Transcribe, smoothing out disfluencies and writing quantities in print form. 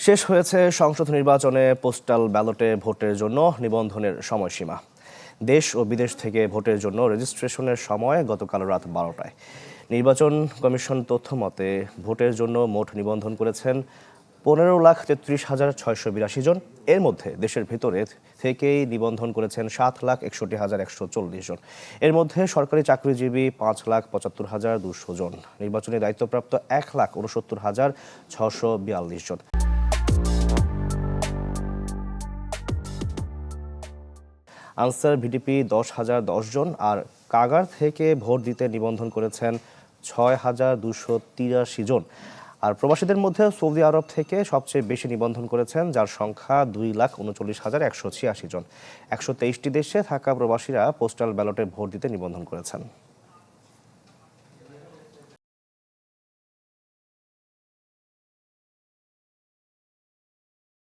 শেষ হয়েছে সংসদ নির্বাচনে পোস্টাল ব্যালটে ভোটের জন্য নিবন্ধনের সময়সীমা। দেশ ও বিদেশ থেকে ভোটের জন্য রেজিস্ট্রেশনের সময় গতকাল রাত 12টায়। নির্বাচন কমিশন তথ্য মতে ভোটের জন্য মোট নিবন্ধন করেছেন 15,33,682 জন। এর মধ্যে দেশের ভেতরে থেকেই নিবন্ধন করেছেন 7,61,140 জন। এর মধ্যে সরকারি চাকরিজীবী 5,75,200 জন, নির্বাচনী দায়িত্বপ্রাপ্ত 1,69,642 জন। আনসার ভিডিপি 10,010 জন আর কাগার থেকে ভোট দিতে নিবন্ধন করেছেন 6,283 জন। আর প্রবাসীদের মধ্যে সৌদি আরব থেকে সবচেয়ে বেশি নিবন্ধন করেছেন, যার সংখ্যা 2,39,186 জন। 123টি দেশে থাকা প্রবাসীরা পোস্টাল ব্যালটে ভোট দিতে নিবন্ধন করেছেন।